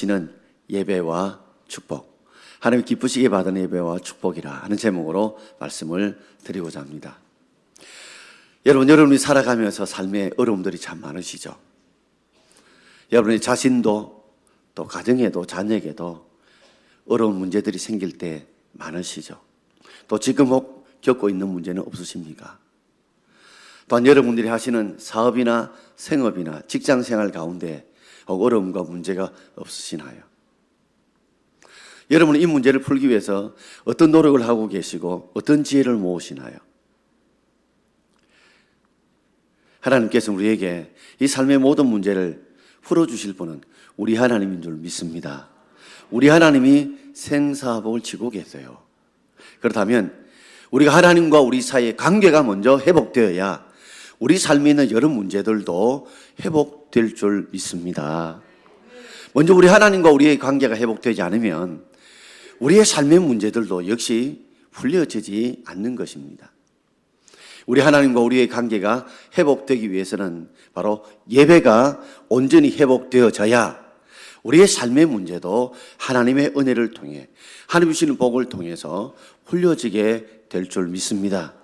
바치는 예배와 축복, 하나님 기쁘시게 받은 예배와 축복이라 하는 제목으로 말씀을 드리고자 합니다. 여러분이 살아가면서 삶의 어려움들이 참 많으시죠. 여러분의 자신도 또 가정에도 자녀에게도 어려운 문제들이 생길 때 많으시죠. 또 지금 혹 겪고 있는 문제는 없으십니까? 또한 여러분들이 하시는 사업이나 생업이나 직장생활 가운데 어려움과 문제가 없으시나요? 여러분은 이 문제를 풀기 위해서 어떤 노력을 하고 계시고 어떤 지혜를 모으시나요? 하나님께서 우리에게 이 삶의 모든 문제를 풀어주실 분은 우리 하나님인 줄 믿습니다. 우리 하나님이 생사복을 지고 계세요. 그렇다면 우리가 하나님과 우리 사이의 관계가 먼저 회복되어야 우리 삶에 있는 여러 문제들도 회복될 줄 믿습니다. 먼저 우리 하나님과 우리의 관계가 회복되지 않으면 우리의 삶의 문제들도 역시 풀려지지 않는 것입니다. 우리 하나님과 우리의 관계가 회복되기 위해서는 바로 예배가 온전히 회복되어져야 우리의 삶의 문제도 하나님의 은혜를 통해 하나님 주시는 복을 통해서 풀려지게 될 줄 믿습니다.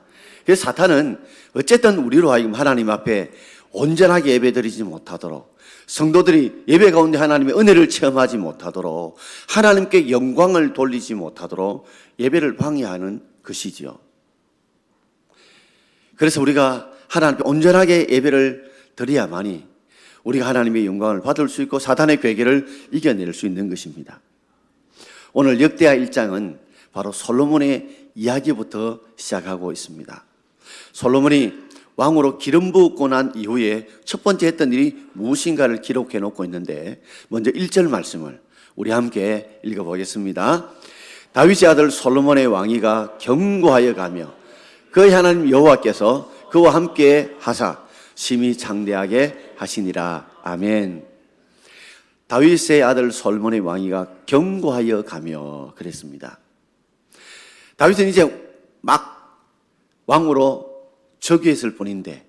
그래서 사탄은 어쨌든 우리로 하여금 하나님 앞에 온전하게 예배드리지 못하도록, 성도들이 예배 가운데 하나님의 은혜를 체험하지 못하도록, 하나님께 영광을 돌리지 못하도록 예배를 방해하는 것이지요. 그래서 우리가 하나님 앞에 온전하게 예배를 드려야만이 우리가 하나님의 영광을 받을 수 있고 사탄의 괴계를 이겨낼 수 있는 것입니다. 오늘 역대하 1장은 바로 솔로몬의 이야기부터 시작하고 있습니다. 솔로몬이 왕으로 기름 부었고 난 이후에 첫 번째 했던 일이 무엇인가를 기록해 놓고 있는데, 먼저 1절 말씀을 우리 함께 읽어보겠습니다. 다윗의 아들 솔로몬의 왕위가 견고하여 가며 그의 하나님 여호와께서 그와 함께 하사 심히 장대하게 하시니라. 아멘. 다윗의 아들 솔로몬의 왕위가 견고하여 가며 그랬습니다. 다윗은 이제 막 왕으로 즉위했을 뿐인데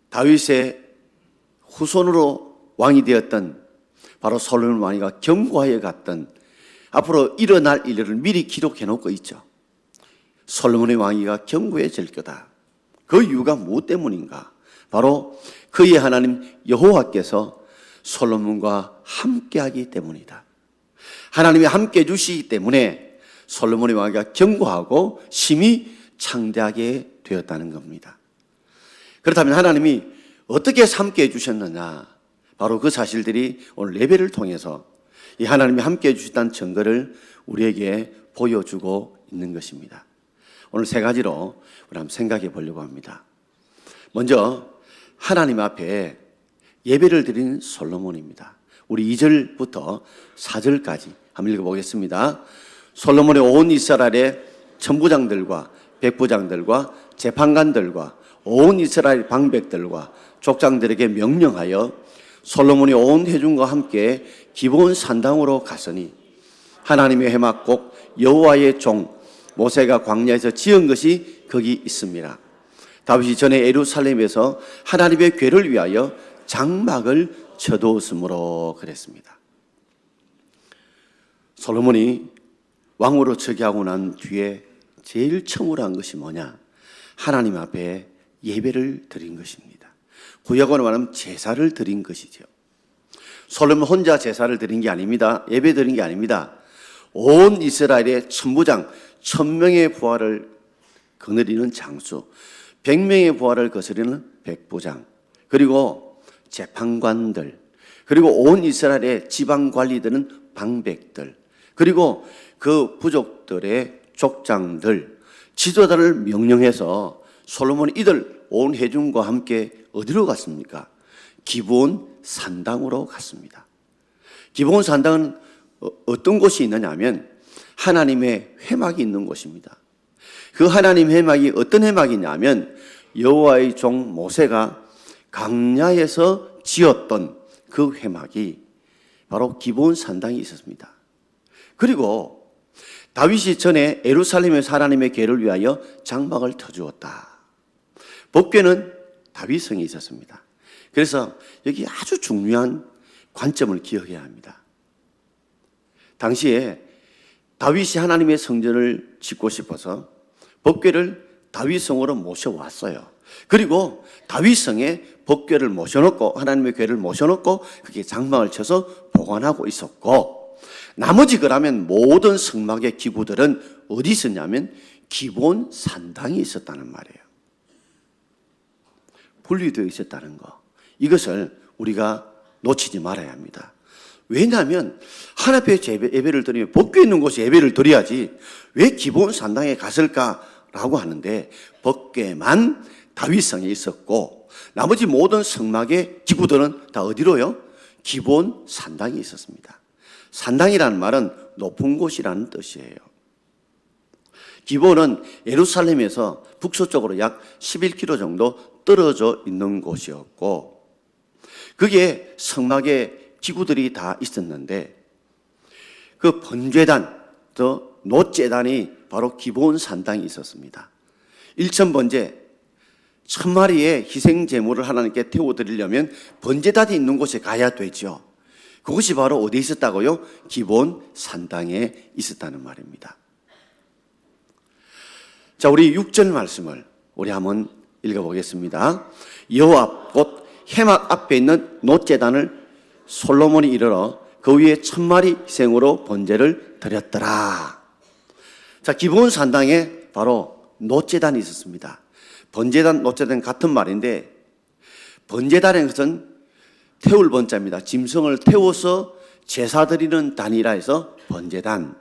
다윗의 후손으로 왕이 되었던 바로 솔로몬 왕위가 견고하여 갔던 앞으로 일어날 일들을 미리 기록해 놓고 있죠. 솔로몬의 왕위가 견고해질 거다. 그 이유가 무엇 때문인가? 바로 그의 하나님 여호와께서 솔로몬과 함께하기 때문이다. 하나님이 함께 해주시기 때문에 솔로몬의 왕위가 견고하고 심히 창대하게 되었다는 겁니다. 그렇다면 하나님이 어떻게 함께 해주셨느냐? 바로 그 사실들이 오늘 예배를 통해서 이 하나님이 함께 해주셨다는 증거를 우리에게 보여주고 있는 것입니다. 오늘 세 가지로 우리 한번 생각해 보려고 합니다. 먼저 하나님 앞에 예배를 드린 솔로몬입니다. 우리 2절부터 4절까지 한번 읽어보겠습니다. 솔로몬의 온 이스라엘의 천부장들과 백부장들과 재판관들과 온 이스라엘 방백들과 족장들에게 명령하여 솔로몬이 온 회중과 함께 기브온 산당으로 갔으니 하나님의 회막곡 여호와의 종 모세가 광야에서 지은 것이 거기 있습니다. 다윗이 전에 예루살렘에서 하나님의 궤를 위하여 장막을 쳐두었으므로 그랬습니다. 솔로몬이 왕으로 즉위하고 난 뒤에 제일 처음으로 한 것이 뭐냐? 하나님 앞에 예배를 드린 것입니다. 구약으로 말하면 제사를 드린 것이죠. 솔로몬 혼자 제사를 드린 게 아닙니다. 예배 드린 게 아닙니다. 온 이스라엘의 천부장 1000명의 부하를 거느리는 장수, 100명의 부하를 거스르는 백부장, 그리고 재판관들, 그리고 온 이스라엘의 지방 관리들은 방백들, 그리고 그 부족들의 족장들, 지도자를 명령해서 솔로몬이 이들 온 회중과 함께 어디로 갔습니까? 기브온 산당으로 갔습니다. 기브온 산당은 어떤 곳이 있느냐 하면 하나님의 회막이 있는 곳입니다. 그 하나님 회막이 어떤 회막이냐 하면 여호와의 종 모세가 광야에서 지었던 그 회막이 바로 기브온 산당이 있었습니다. 그리고 다윗이 전에 예루살렘에서 하나님의 궤를 위하여 장막을 터주었다. 법궤는 다윗성에 있었습니다. 그래서 여기 아주 중요한 관점을 기억해야 합니다. 당시에 다윗이 하나님의 성전을 짓고 싶어서 법궤를 다윗성으로 모셔왔어요. 그리고 다윗성에 법궤를 모셔놓고 하나님의 궤를 모셔놓고 그게 장막을 쳐서 보관하고 있었고, 나머지 그러면 모든 성막의 기구들은 어디 있었냐면 기본 산당이 있었다는 말이에요. 분리되어 있었다는 거, 이것을 우리가 놓치지 말아야 합니다. 왜냐하면 하나님의 예배를 드리면 법궤 있는 곳에 예배를 드려야지 왜 기본 산당에 갔을까라고 하는데, 법궤만 다윗성에 있었고 나머지 모든 성막의 기구들은 다 어디로요? 기본 산당에 있었습니다. 산당이라는 말은 높은 곳이라는 뜻이에요. 기본은 예루살렘에서 북서쪽으로 약 11km 정도 떨어져 있는 곳이었고, 그게 성막의 기구들이 다 있었는데, 그 번제단, 놋제단이 바로 기본 산당이 있었습니다. 일천번제, 1000마리의 희생 제물을 하나님께 태워드리려면 번제단이 있는 곳에 가야 되죠. 그것이 바로 어디에 있었다고요? 기본 산당에 있었다는 말입니다. 자, 우리 6절 말씀을 우리 한번 읽어보겠습니다. 여호와 곧 회막 앞에 있는 놋제단을 솔로몬이 이르러 그 위에 1000마리 희생으로 번제를 드렸더라. 자, 기본 산당에 바로 놋제단이 있었습니다. 번제단, 놋제단 같은 말인데, 번제단의 것은 태울 번자입니다. 짐승을 태워서 제사 드리는 단이라 해서 번제단.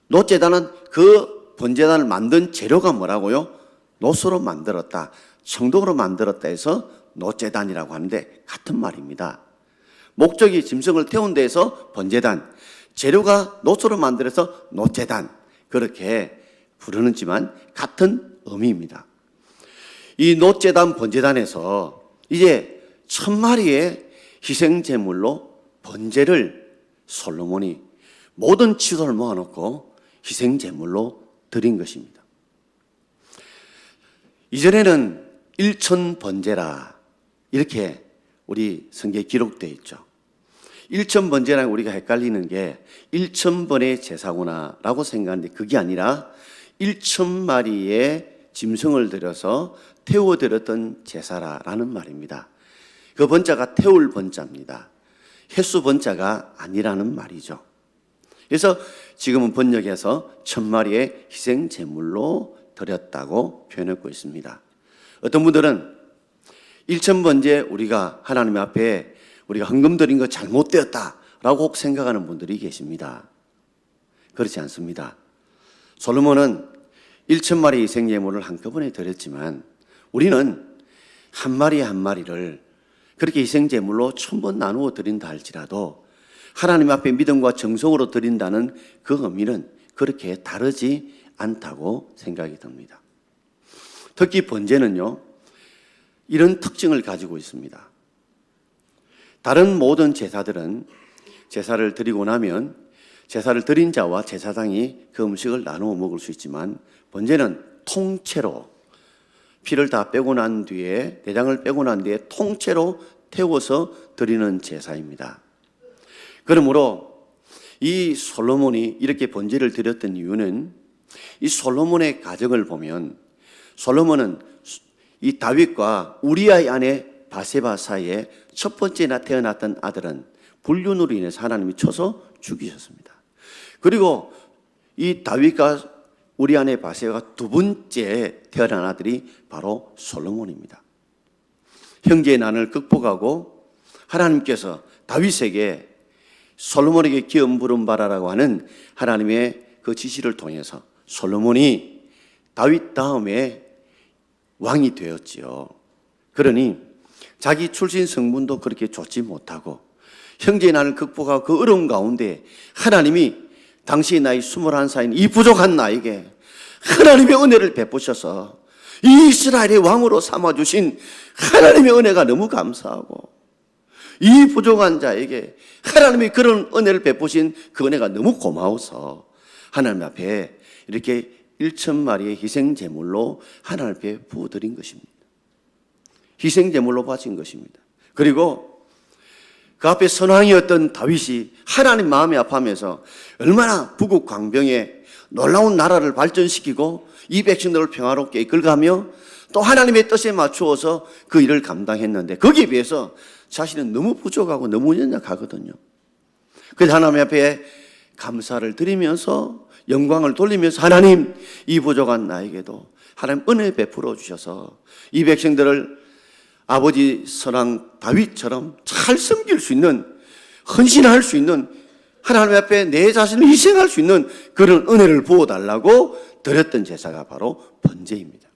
놋제단은 그 번제단을 만든 재료가 뭐라고요? 놋으로 만들었다, 청동으로 만들었다 해서 놋제단이라고 하는데 같은 말입니다. 목적이 짐승을 태운 데에서 번제단, 재료가 놋으로 만들어서 놋제단, 그렇게 부르는지만 같은 의미입니다. 이 놋제단, 번제단에서 이제 1000마리의 희생제물로 번제를 솔로몬이 모든 치도를 모아놓고 희생제물로 드린 것입니다. 이전에는 1000번제라 이렇게 우리 성경에 기록되어 있죠. 1000번제랑 우리가 헷갈리는 게 1000번의 제사구나 라고 생각하는데, 그게 아니라 1000마리의 짐승을 들여서 태워드렸던 제사라는 말입니다. 그 번자가 태울 번자입니다. 횟수 번자가 아니라는 말이죠. 그래서 지금은 번역해서 1000마리의 희생 제물로 드렸다고 표현하고 있습니다. 어떤 분들은 1000번제 우리가 하나님 앞에 우리가 헌금 드린 거 잘못되었다라고 혹 생각하는 분들이 계십니다. 그렇지 않습니다. 솔로몬은 1000마리 희생 제물을 한꺼번에 드렸지만 우리는 한 마리 한 마리를 그렇게 희생 제물로 1000번 나누어 드린다 할지라도 하나님 앞에 믿음과 정성으로 드린다는 그 의미는 그렇게 다르지 않다고 생각이 듭니다. 특히 번제는요, 이런 특징을 가지고 있습니다. 다른 모든 제사들은 제사를 드리고 나면 제사를 드린 자와 제사장이 그 음식을 나누어 먹을 수 있지만, 번제는 통째로 피를 다 빼고 난 뒤에, 내장을 빼고 난 뒤에 통째로 태워서 드리는 제사입니다. 그러므로 이 솔로몬이 이렇게 번제를 드렸던 이유는, 이 솔로몬의 가정을 보면 솔로몬은 이 다윗과 우리아의 아내 바세바 사이에 첫 번째 태어났던 아들은 불륜으로 인해서 하나님이 쳐서 죽이셨습니다. 그리고 이 다윗과 우리 아내 바세바가 두 번째 태어난 아들이 바로 솔로몬입니다. 형제의 난을 극복하고 하나님께서 다윗에게 솔로몬에게 기업 부름 바라라고 하는 하나님의 그 지시를 통해서 솔로몬이 다윗 다음에 왕이 되었지요. 그러니 자기 출신 성분도 그렇게 좋지 못하고 형제의 난을 극복하고 그 어려운 가운데 하나님이 당시 나이 21살인 이 부족한 나에게 하나님의 은혜를 베푸셔서 이 이스라엘의 왕으로 삼아주신 하나님의 은혜가 너무 감사하고, 이 부족한 자에게 하나님이 그런 은혜를 베푸신 그 은혜가 너무 고마워서 하나님 앞에 이렇게 1000마리의 희생제물로 하나님 앞에 부어드린 것입니다. 희생제물로 바친 것입니다. 그리고 그 앞에 선왕이었던 다윗이 하나님 마음이 아파하면서 얼마나 북국 광병에 놀라운 나라를 발전시키고 이 백성들을 평화롭게 이끌가며 또 하나님의 뜻에 맞추어서 그 일을 감당했는데 거기에 비해서 자신은 너무 부족하고 너무 연약하거든요. 그래서 하나님 앞에 감사를 드리면서 영광을 돌리면서 하나님, 이 부족한 나에게도 하나님 은혜 베풀어 주셔서 이 백성들을 아버지 선왕 다윗처럼 잘 섬길 수 있는, 헌신할 수 있는, 하나님 앞에 내 자신을 희생할 수 있는 그런 은혜를 부어달라고 드렸던 제사가 바로 번제입니다.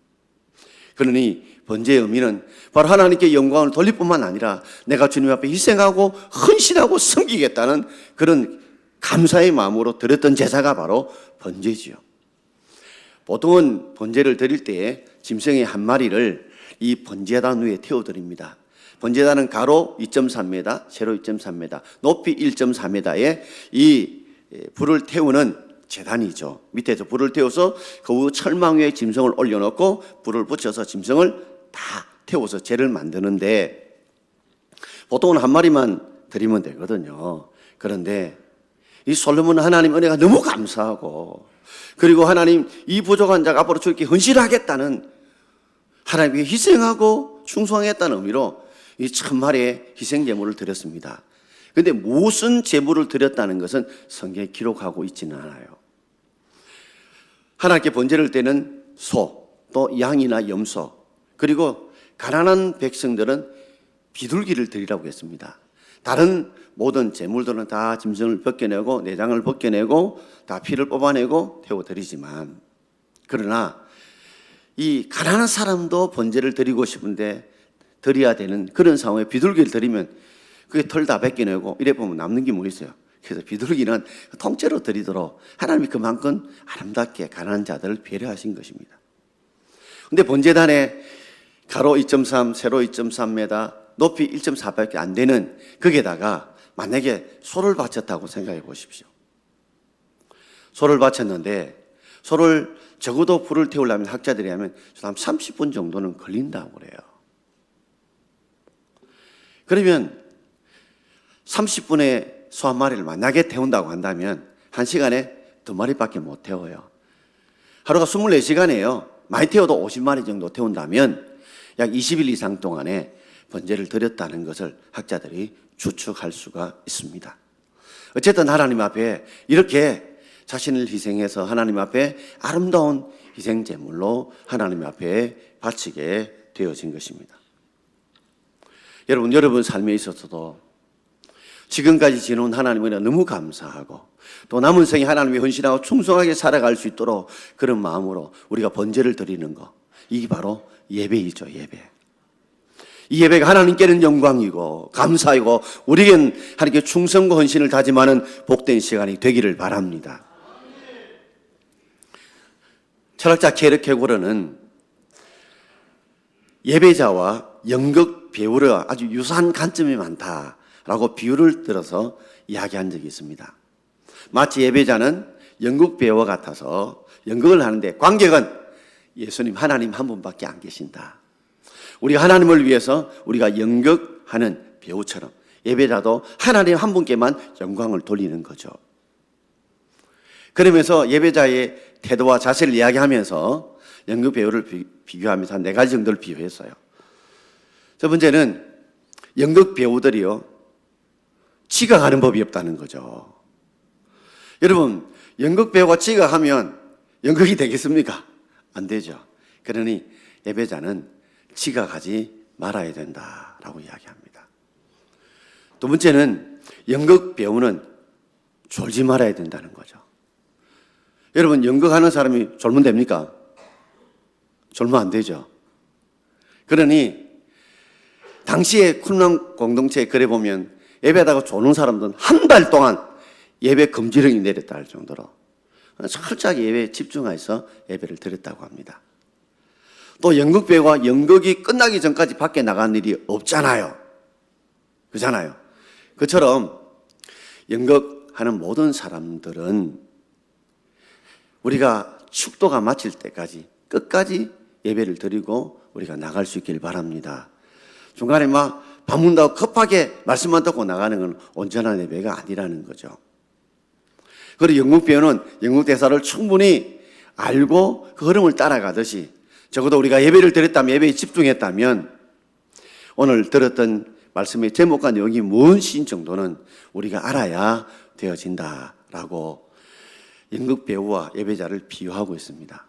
그러니 번제의 의미는 바로 하나님께 영광을 돌릴 뿐만 아니라 내가 주님 앞에 희생하고 헌신하고 섬기겠다는 그런 감사의 마음으로 드렸던 제사가 바로 번제지요. 보통은 번제를 드릴 때에 짐승의 한 마리를 이 번제단 위에 태워드립니다. 번제단은 가로 2.3m, 세로 2.3m, 높이 1.4m에 이 불을 태우는 제단이죠. 밑에서 불을 태워서 그 후 철망 위에 짐승을 올려놓고 불을 붙여서 짐승을 다 태워서 제를 만드는데 보통은 한 마리만 드리면 되거든요. 그런데 이 솔로몬은 하나님 은혜가 너무 감사하고 그리고 하나님 이 부족한 자가 앞으로 주께 헌신하겠다는 하나님께 희생하고 충성하겠다는 의미로 이 천 마리의 희생 제물을 드렸습니다. 그런데 무슨 제물을 드렸다는 것은 성경에 기록하고 있지는 않아요. 하나님께 번제를 때는 소, 또 양이나 염소, 그리고 가난한 백성들은 비둘기를 드리라고 했습니다. 다른 모든 제물들은 다 짐승을 벗겨내고 내장을 벗겨내고 다 피를 뽑아내고 태워드리지만 그러나 이 가난한 사람도 번제를 드리고 싶은데 드려야 되는 그런 상황에 비둘기를 드리면 그게 털 다 벗겨내고 이래 보면 남는 게 뭐 있어요. 그래서 비둘기는 통째로 드리도록 하나님이 그만큼 아름답게 가난한 자들을 배려하신 것입니다. 그런데 번제단에 가로 2.3, 세로 2.3m, 높이 1.4밖에 안 되는 거기에다가 만약에 소를 바쳤다고 생각해 보십시오. 소를 바쳤는데 소를 적어도 불을 태우려면 학자들이 하면 한 30분 정도는 걸린다고 그래요. 그러면 30분에 소 한 마리를 만약에 태운다고 한다면 1시간에 2마리밖에 못 태워요. 하루가 24시간이에요. 많이 태워도 50마리 정도 태운다면 약 20일 이상 동안에 번제를 드렸다는 것을 학자들이 추측할 수가 있습니다. 어쨌든 하나님 앞에 이렇게 자신을 희생해서 하나님 앞에 아름다운 희생제물로 하나님 앞에 바치게 되어진 것입니다. 여러분 삶에 있어서도 지금까지 지내온 하나님을 너무 감사하고 또 남은 생에 하나님의 헌신하고 충성하게 살아갈 수 있도록 그런 마음으로 우리가 번제를 드리는 것, 이게 바로 예배이죠. 예배. 이 예배가 하나님께는 영광이고 감사이고 우리에겐 하나님께 충성과 헌신을 다짐하는 복된 시간이 되기를 바랍니다. 철학자 케르 케고르는 예배자와 연극 배우를 아주 유사한 관점이 많다라고 비유를 들어서 이야기한 적이 있습니다. 마치 예배자는 연극 배우와 같아서 연극을 하는데 관객은 예수님, 하나님 한 분밖에 안 계신다. 우리가 하나님을 위해서 우리가 연극하는 배우처럼 예배자도 하나님 한 분께만 영광을 돌리는 거죠. 그러면서 예배자의 태도와 자세를 이야기하면서 연극 배우를 비교하면서 한 4가지 정도를 비유했어요. 첫 번째는 연극 배우들이요, 지각하는 법이 없다는 거죠. 여러분, 연극 배우가 지각하면 연극이 되겠습니까? 안 되죠. 그러니 예배자는 지각하지 말아야 된다라고 이야기합니다. 두 번째는 연극 배우는 졸지 말아야 된다는 거죠. 여러분, 연극하는 사람이 졸면 됩니까? 졸면 안 되죠. 그러니 당시에 쿰랑 공동체에 그래 보면 예배하다가 조는 사람들은 한 달 동안 예배 금지령이 내렸다 할 정도로 철저하게 예배에 집중해서 예배를 드렸다고 합니다. 또 연극 배우가 연극이 끝나기 전까지 밖에 나간 일이 없잖아요. 그렇잖아요. 그처럼 연극하는 모든 사람들은 우리가 축도가 마칠 때까지 끝까지 예배를 드리고 우리가 나갈 수 있길 바랍니다. 중간에 막 밥 먹는다고 급하게 말씀만 듣고 나가는 건 온전한 예배가 아니라는 거죠. 그리고 영국 배우는 영국 대사를 충분히 알고 그 흐름을 따라가듯이 적어도 우리가 예배를 드렸다면, 예배에 집중했다면 오늘 들었던 말씀의 제목과 내용이 무엇인 정도는 우리가 알아야 되어진다라고 연극 배우와 예배자를 비유하고 있습니다.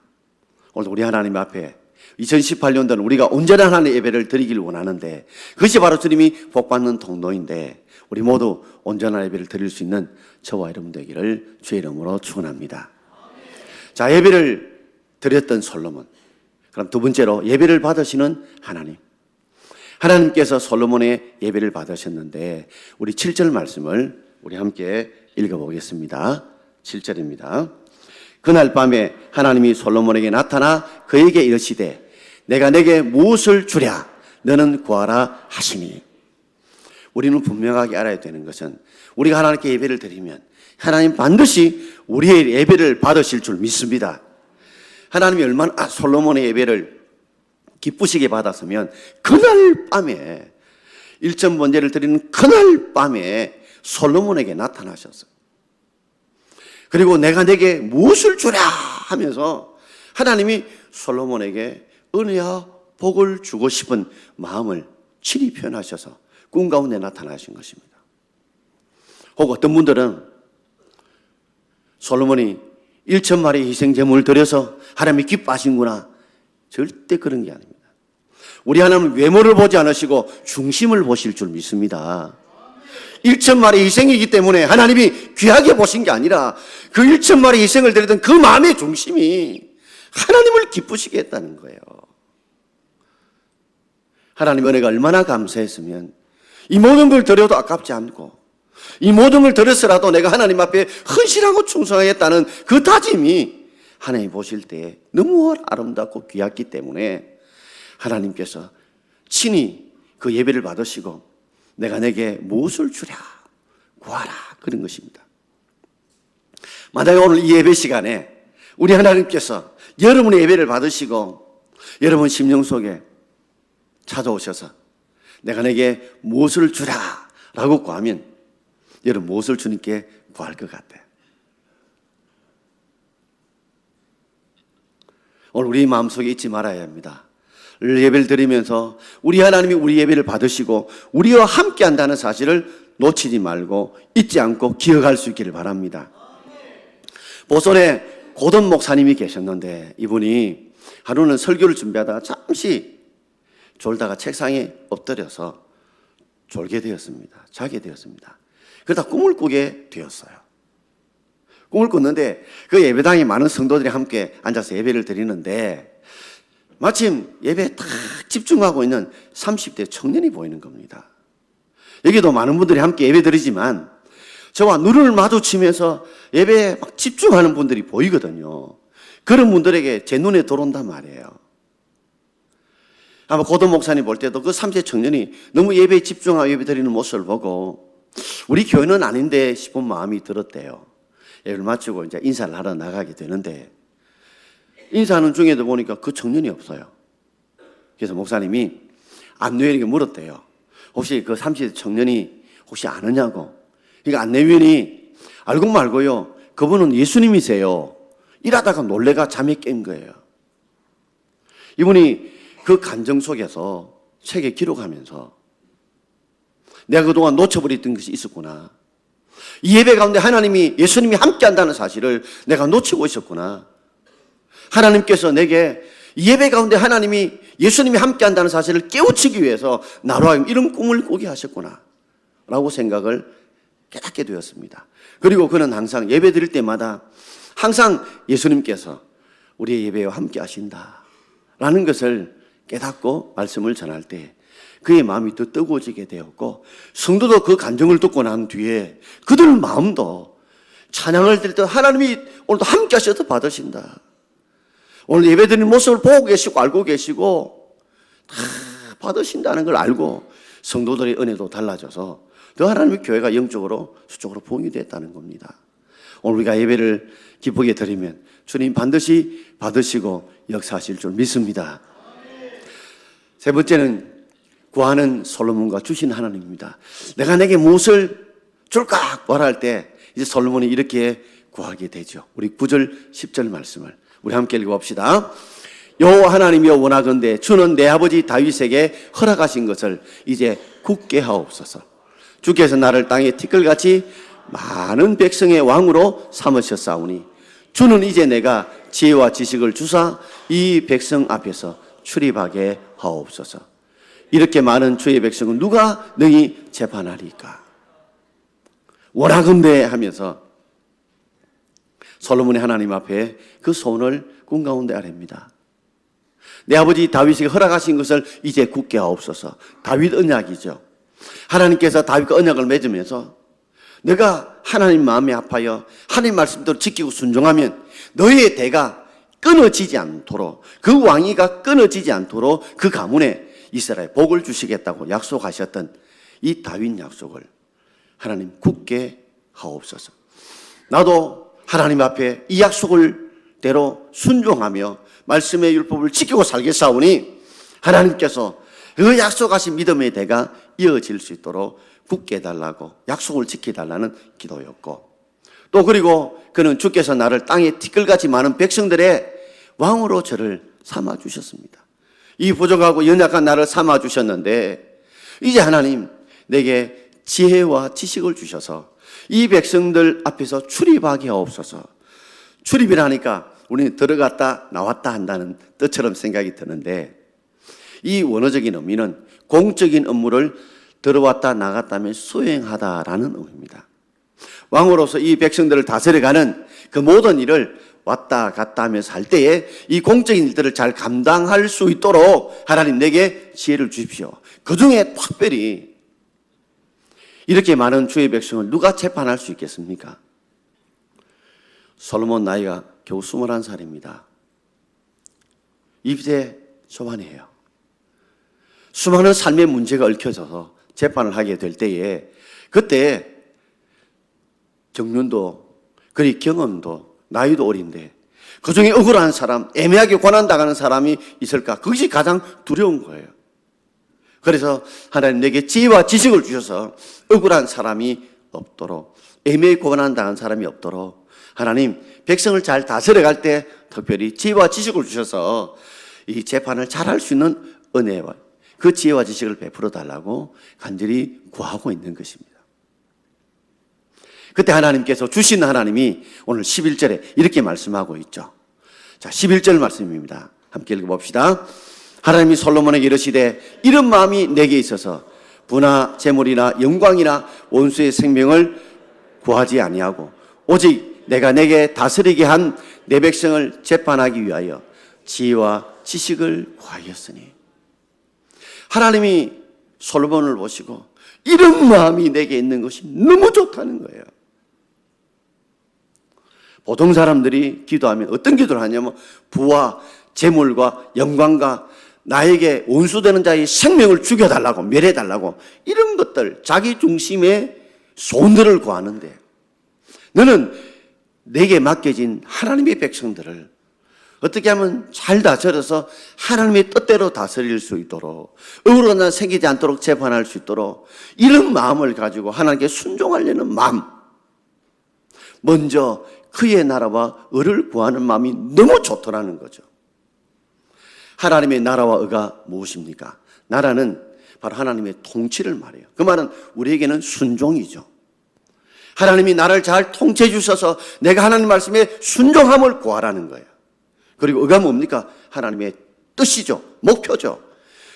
오늘 우리 하나님 앞에 2018년도는 우리가 온전한 하나님의 예배를 드리길 원하는데 그것이 바로 주님이 복받는 통로인데 우리 모두 온전한 예배를 드릴 수 있는 저와 여러분 되기를 주의 이름으로 축원합니다. 자, 예배를 드렸던 솔로몬. 그럼 두 번째로 예배를 받으시는 하나님. 하나님께서 솔로몬의 예배를 받으셨는데 우리 7절 말씀을 우리 함께 읽어보겠습니다. 7절입니다. 그날 밤에 하나님이 솔로몬에게 나타나 그에게 이르시되 내가 내게 무엇을 주랴 너는 구하라 하시니. 우리는 분명하게 알아야 되는 것은 우리가 하나님께 예배를 드리면 하나님 반드시 우리의 예배를 받으실 줄 믿습니다. 하나님이 얼마나 솔로몬의 예배를 기쁘시게 받았으면 그날 밤에 일점 번제를 드리는 그날 밤에 솔로몬에게 나타나셨어요. 그리고 내가 내게 무엇을 주랴 하면서 하나님이 솔로몬에게 은혜와 복을 주고 싶은 마음을 친히 표현하셔서 꿈 가운데 나타나신 것입니다. 혹 어떤 분들은 솔로몬이 1,000마리 희생제물을 드려서 하나님이 기뻐하신구나. 절대 그런 게 아닙니다. 우리 하나님은 외모를 보지 않으시고 중심을 보실 줄 믿습니다. 1,000마리 희생이기 때문에 하나님이 귀하게 보신 게 아니라 그 1,000마리 희생을 드리던 그 마음의 중심이 하나님을 기쁘시게 했다는 거예요. 하나님 은혜가 얼마나 감사했으면 이 모든 걸 드려도 아깝지 않고 이 모든 걸 드렸으라도 내가 하나님 앞에 헌신하고 충성하겠다는 그 다짐이 하나님 보실 때 너무 아름답고 귀했기 때문에 하나님께서 친히 그 예배를 받으시고 내가 내게 무엇을 주랴 구하라 그런 것입니다. 만약에 오늘 이 예배 시간에 우리 하나님께서 여러분의 예배를 받으시고 여러분 심령 속에 찾아오셔서 내가 내게 무엇을 주라 라고 구하면 여러분 무엇을 주님께 구할 것 같아요? 오늘 우리 마음속에 잊지 말아야 합니다. 예배를 드리면서 우리 하나님이 우리 예배를 받으시고 우리와 함께 한다는 사실을 놓치지 말고 잊지 않고 기억할 수 있기를 바랍니다. 보선에 고든 목사님이 계셨는데 이분이 하루는 설교를 준비하다가 잠시 졸다가 책상에 엎드려서 졸게 되었습니다. 자게 되었습니다. 그러다 꿈을 꾸게 되었어요. 꿈을 꿨는데 그 예배당에 많은 성도들이 함께 앉아서 예배를 드리는데 마침 예배에 딱 집중하고 있는 30대 청년이 보이는 겁니다. 여기도 많은 분들이 함께 예배 드리지만 저와 눈을 마주치면서 예배에 막 집중하는 분들이 보이거든요. 그런 분들에게 제 눈에 들어온단 말이에요. 아마 고든 목사님 볼 때도 그 30대 청년이 너무 예배에 집중하고 예배 드리는 모습을 보고 우리 교회는 아닌데 싶은 마음이 들었대요. 예배를 마치고 이제 인사를 하러 나가게 되는데 인사하는 중에도 보니까 그 청년이 없어요. 그래서 목사님이 안내위원에게 물었대요. 혹시 그 30대 청년이 혹시 아느냐고. 그러니까 안내위원이 알고 말고요. 그분은 예수님이세요. 이러다가 놀래가 잠에 깬 거예요. 이분이 그 감정 속에서 책에 기록하면서 내가 그동안 놓쳐버렸던 것이 있었구나. 이 예배 가운데 하나님이 예수님이 함께 한다는 사실을 내가 놓치고 있었구나. 하나님께서 내게 이 예배 가운데 하나님이 예수님이 함께 한다는 사실을 깨우치기 위해서 나로 하여금 이런 꿈을 꾸게 하셨구나 라고 생각을 깨닫게 되었습니다. 그리고 그는 항상 예배 드릴 때마다 항상 예수님께서 우리의 예배와 함께 하신다 라는 것을 깨닫고 말씀을 전할 때 그의 마음이 더 뜨거워지게 되었고 성도도 그 감정을 듣고 난 뒤에 그들 마음도 찬양을 드릴 때 하나님이 오늘도 함께 하셔서 받으신다. 오늘 예배드리는 모습을 보고 계시고 알고 계시고 다 받으신다는 걸 알고 성도들의 은혜도 달라져서 더 하나님의 교회가 영적으로 수적으로 부흥이 됐다는 겁니다. 오늘 우리가 예배를 기쁘게 드리면 주님 반드시 받으시고 역사하실 줄 믿습니다. 세 번째는 구하는 솔로몬과 주신 하나님입니다. 내가 내게 무엇을 줄까? 구하라 할 때 이제 솔로몬이 이렇게 구하게 되죠. 우리 9절 10절 말씀을 우리 함께 읽어봅시다. 여호와 하나님이여 원하건대 주는 내 아버지 다윗에게 허락하신 것을 이제 굳게 하옵소서. 주께서 나를 땅에 티끌같이 많은 백성의 왕으로 삼으셨사오니 주는 이제 내가 지혜와 지식을 주사 이 백성 앞에서 출입하게 하옵소서. 이렇게 많은 주의 백성은 누가 능히 재판하리까? 원하건대 하면서 솔로몬이 하나님 앞에 그 소원을 꿈 가운데 아뢰입니다. 내 아버지 다윗에게 허락하신 것을 이제 굳게 하옵소서. 다윗 언약이죠. 하나님께서 다윗과 언약을 맺으면서 내가 하나님 마음에 아파요 하나님 말씀대로 지키고 순종하면 너의 대가 끊어지지 않도록, 그 왕위가 끊어지지 않도록 그 가문에 이스라엘 복을 주시겠다고 약속하셨던 이 다윗 약속을 하나님 굳게 하옵소서. 나도 하나님 앞에 이 약속을 대로 순종하며 말씀의 율법을 지키고 살겠사오니 하나님께서 그 약속하신 믿음의 대가 이어질 수 있도록 굳게 해달라고, 약속을 지켜달라는 기도였고, 또 그리고 그는 주께서 나를 땅에 티끌같이 많은 백성들의 왕으로 저를 삼아주셨습니다. 이 부족하고 연약한 나를 삼아주셨는데 이제 하나님 내게 지혜와 지식을 주셔서 이 백성들 앞에서 출입하게 하옵소서. 출입이라니까 우리는 들어갔다 나왔다 한다는 뜻처럼 생각이 드는데 이 원어적인 의미는 공적인 업무를 들어왔다 나갔다며 수행하다라는 의미입니다. 왕으로서 이 백성들을 다스려가는 그 모든 일을 왔다 갔다 하면서 할 때에 이 공적인 일들을 잘 감당할 수 있도록 하나님 내게 지혜를 주십시오. 그 중에 특별히 이렇게 많은 주의 백성을 누가 재판할 수 있겠습니까? 솔로몬 나이가 겨우 21살입니다. 20대 초반이에요. 수많은 삶의 문제가 얽혀져서 재판을 하게 될 때에 그때 정년도 그리 경험도 나이도 어린데 그중에 억울한 사람, 애매하게 고난당하는 사람이 있을까? 그것이 가장 두려운 거예요. 그래서 하나님 내게 지혜와 지식을 주셔서 억울한 사람이 없도록, 애매히 고난당한 사람이 없도록 하나님 백성을 잘 다스려갈 때 특별히 지혜와 지식을 주셔서 이 재판을 잘할 수 있는 은혜와 그 지혜와 지식을 베풀어 달라고 간절히 구하고 있는 것입니다. 그때 하나님께서 주신 하나님이 오늘 11절에 이렇게 말씀하고 있죠. 자, 11절 말씀입니다. 함께 읽어봅시다. 하나님이 솔로몬에게 이르시되 이런 마음이 내게 있어서 부나 재물이나 영광이나 원수의 생명을 구하지 아니하고 오직 내가 내게 다스리게 한 내 백성을 재판하기 위하여 지혜와 지식을 구하였으니. 하나님이 솔로몬을 보시고 이런 마음이 내게 있는 것이 너무 좋다는 거예요. 보통 사람들이 기도하면 어떤 기도를 하냐면 부와 재물과 영광과 나에게 원수되는 자의 생명을 죽여달라고, 멸해달라고, 이런 것들, 자기 중심의 소원들을 구하는데 너는 내게 맡겨진 하나님의 백성들을 어떻게 하면 잘 다스려서 하나님의 뜻대로 다스릴 수 있도록, 억울한 생기지 않도록 재판할 수 있도록 이런 마음을 가지고 하나님께 순종하려는 마음, 먼저 그의 나라와 의를 구하는 마음이 너무 좋더라는 거죠. 하나님의 나라와 의가 무엇입니까? 나라는 바로 하나님의 통치를 말해요. 그 말은 우리에게는 순종이죠. 하나님이 나를 잘 통치해 주셔서 내가 하나님 말씀에 순종함을 구하라는 거예요. 그리고 의가 뭡니까? 하나님의 뜻이죠. 목표죠.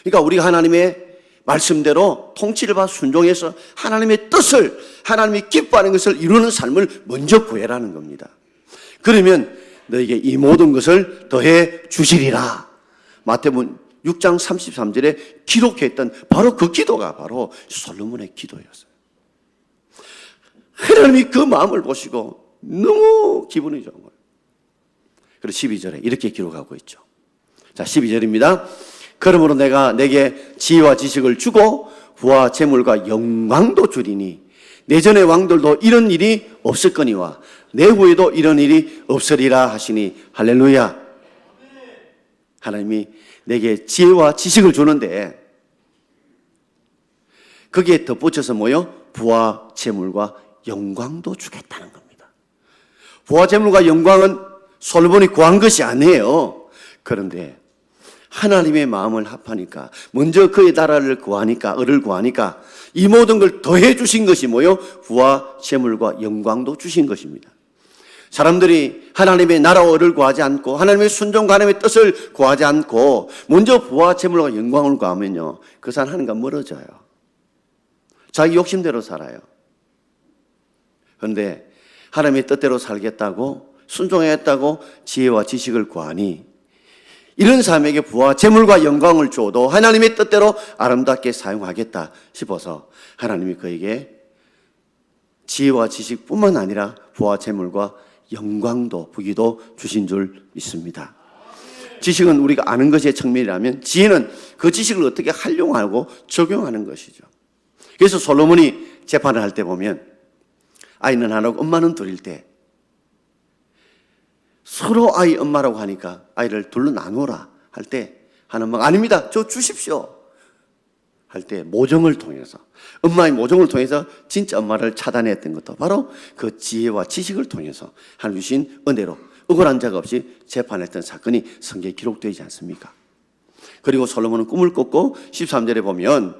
그러니까 우리가 하나님의 말씀대로 통치를 받아 순종해서 하나님의 뜻을, 하나님이 기뻐하는 것을 이루는 삶을 먼저 구해라는 겁니다. 그러면 너에게 이 모든 것을 더해 주시리라. 마태복음 6장 33절에 기록했던 바로 그 기도가 바로 솔로몬의 기도였어요. 하나님이 그 마음을 보시고 너무 기분이 좋은 거예요. 그리고 12절에 이렇게 기록하고 있죠. 자, 12절입니다. 그러므로 내가 내게 지혜와 지식을 주고 부와 재물과 영광도 주리니 내 전의 왕들도 이런 일이 없었거니와 내 후에도 이런 일이 없으리라 하시니. 할렐루야. 하나님이 내게 지혜와 지식을 주는데 거기에 덧붙여서 뭐요? 부와 재물과 영광도 주겠다는 겁니다. 부와 재물과 영광은 솔로몬이 구한 것이 아니에요. 그런데 하나님의 마음을 합하니까, 먼저 그의 나라를 구하니까, 을을 구하니까 이 모든 걸 더해 주신 것이 뭐요? 부와 재물과 영광도 주신 것입니다. 사람들이 하나님의 나라와 을을 구하지 않고 하나님의 순종과 하나님의 뜻을 구하지 않고 먼저 부와 재물과 영광을 구하면요, 그 사람 하나님과 멀어져요. 자기 욕심대로 살아요. 그런데 하나님의 뜻대로 살겠다고, 순종하겠다고 지혜와 지식을 구하니 이런 사람에게 부와 재물과 영광을 줘도 하나님의 뜻대로 아름답게 사용하겠다 싶어서 하나님이 그에게 지혜와 지식뿐만 아니라 부와 재물과 영광도, 부귀도 주신 줄 믿습니다. 지식은 우리가 아는 것의 측면이라면 지혜는 그 지식을 어떻게 활용하고 적용하는 것이죠. 그래서 솔로몬이 재판을 할 때 보면 아이는 하나고 엄마는 둘일 때 서로 아이 엄마라고 하니까 아이를 둘로 나누어라 할 때 하는 엄마가 아닙니다, 저 주십시오 할 때 모정을 통해서, 엄마의 모정을 통해서 진짜 엄마를 차단했던 것도 바로 그 지혜와 지식을 통해서 하나님 주신 은혜로 억울한 적 없이 재판했던 사건이 성경에 기록되지 않습니까? 그리고 솔로몬은 꿈을 꿨고 13절에 보면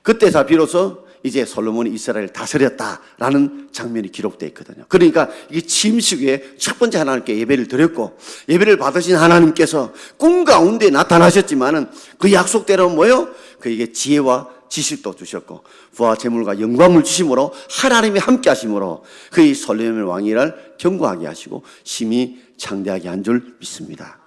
그때서 비로소 이제 솔로몬이 이스라엘을 다스렸다라는 장면이 기록되어 있거든요. 그러니까 이게 침식 후에 첫 번째 하나님께 예배를 드렸고, 예배를 받으신 하나님께서 꿈 가운데 나타나셨지만은 그 약속대로 뭐요? 그에게 지혜와 지식도 주셨고 부와 재물과 영광을 주심으로 하나님이 함께 하심으로 그의 솔로몬의 왕위를 견고하게 하시고 심히 창대하게 한 줄 믿습니다.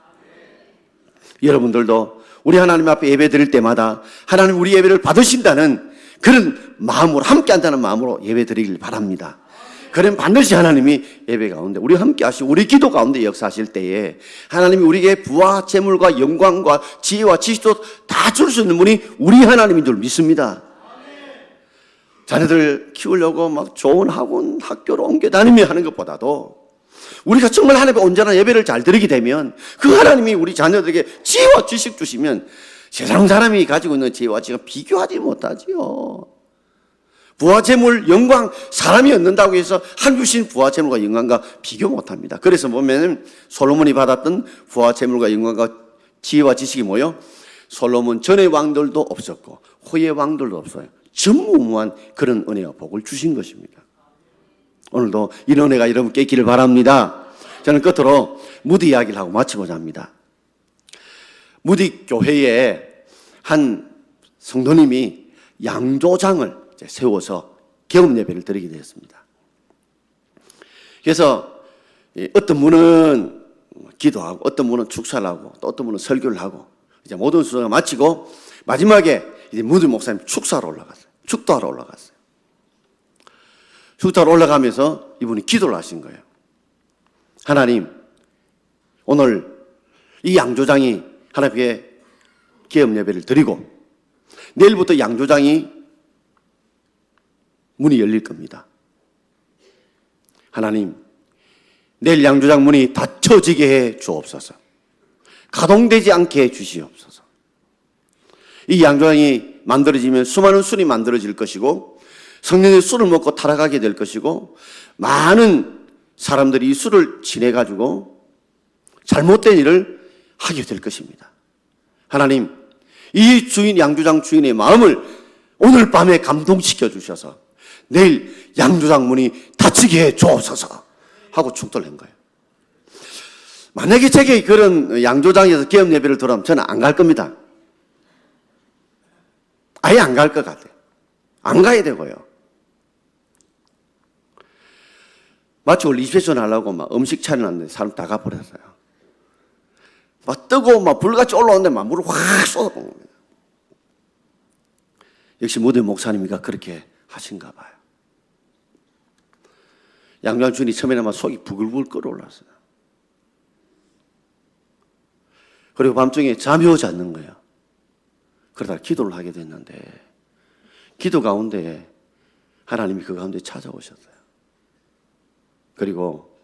여러분들도 우리 하나님 앞에 예배 드릴 때마다 하나님 우리 예배를 받으신다는 그런 마음으로, 함께 한다는 마음으로 예배 드리길 바랍니다. 그러면 반드시 하나님이 예배 가운데 우리 함께 하시고 우리 기도 가운데 역사하실 때에 하나님이 우리에게 부와 재물과 영광과 지혜와 지식도 다 줄 수 있는 분이 우리 하나님인 줄 믿습니다. 자녀들 키우려고 막 좋은 학원, 학교로 옮겨 다니며 하는 것보다도 우리가 정말 하나님의 온전한 예배를 잘 드리게 되면 그 하나님이 우리 자녀들에게 지혜와 지식 주시면 세상 사람이 가지고 있는 지혜와 지식은 비교하지 못하지요. 부와 재물, 영광, 사람이 얻는다고 해서 하나님 주신 부와 재물과 영광과 비교 못합니다. 그래서 보면 솔로몬이 받았던 부와 재물과 영광과 지혜와 지식이 뭐요? 솔로몬 전의 왕들도 없었고 후의 왕들도 없어요. 전무후무한 그런 은혜와 복을 주신 것입니다. 오늘도 이런 은혜가 여러분께 있기를 바랍니다. 저는 끝으로 무디 이야기를 하고 마치고자 합니다. 무디 교회에 한 성도님이 양조장을 세워서 개업 예배를 드리게 되었습니다. 그래서 어떤 분은 기도하고 어떤 분은 축사를 하고 또 어떤 분은 설교를 하고 이제 모든 순서가 마치고 마지막에 이제 무디 목사님 축사로 올라갔어요. 축도하러 올라갔어요. 축도하러 올라가면서 이분이 기도를 하신 거예요. 하나님, 오늘 이 양조장이 하나님께 개업 예배를 드리고 내일부터 양조장이 문이 열릴 겁니다. 하나님, 내일 양조장 문이 닫혀지게 해 주옵소서. 가동되지 않게 해 주시옵소서. 이 양조장이 만들어지면 수많은 술이 만들어질 것이고 성령의 술을 먹고 타락하게 될 것이고 많은 사람들이 이 술을 친해가지고 잘못된 일을 하게 될 것입니다. 하나님, 이 주인, 양조장 주인의 마음을 오늘 밤에 감동시켜 주셔서 내일 양조장 문이 닫히게 해 주옵소서 하고 축도를 한 거예요. 만약에 제게 그런 양조장에서 개업 예배를 들어오면 저는 안 갈 겁니다. 아예 안 갈 것 같아요. 안 가야 되고요. 마치 원래 리셉션 하려고 막 음식 차려놨는데 사람 다 가버렸어요. 막 뜨고 막 불같이 올라오는데 막 물을 확 쏟아부은 겁니다. 역시 모든 목사님이가 그렇게 하신가 봐요. 양조장 주인이 처음에는 막 속이 부글부글 끓어올랐어요. 그리고 밤중에 잠이 오지 않는 거예요. 그러다가 기도를 하게 됐는데 기도 가운데 하나님이 그 가운데 찾아오셨어요. 그리고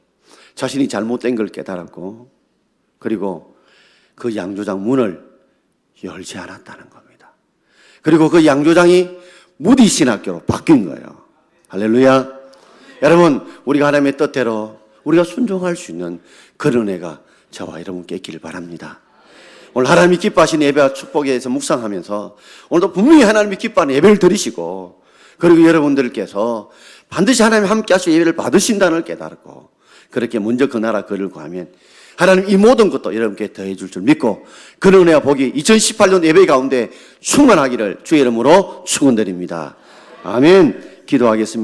자신이 잘못된 걸 깨달았고 그리고 그 양조장 문을 열지 않았다는 겁니다. 그리고 그 양조장이 무디 신학교로 바뀐 거예요. 할렐루야. 여러분, 우리가 하나님의 뜻대로 우리가 순종할 수 있는 그런 은혜가 저와 여러분께 있기를 바랍니다. 오늘 하나님이 기뻐하시는 예배와 축복에 대해서 묵상하면서 오늘도 분명히 하나님이 기뻐하는 예배를 드리시고, 그리고 여러분들께서 반드시 하나님 함께 하시고 예배를 받으신다는 걸 깨달고, 그렇게 먼저 그 나라 그를 구하면 하나님 이 모든 것도 여러분께 더해 줄 줄 믿고, 그런 은혜와 복이 2018년 예배 가운데 충만하기를 주의 이름으로 축원드립니다. 아멘. 기도하겠습니다.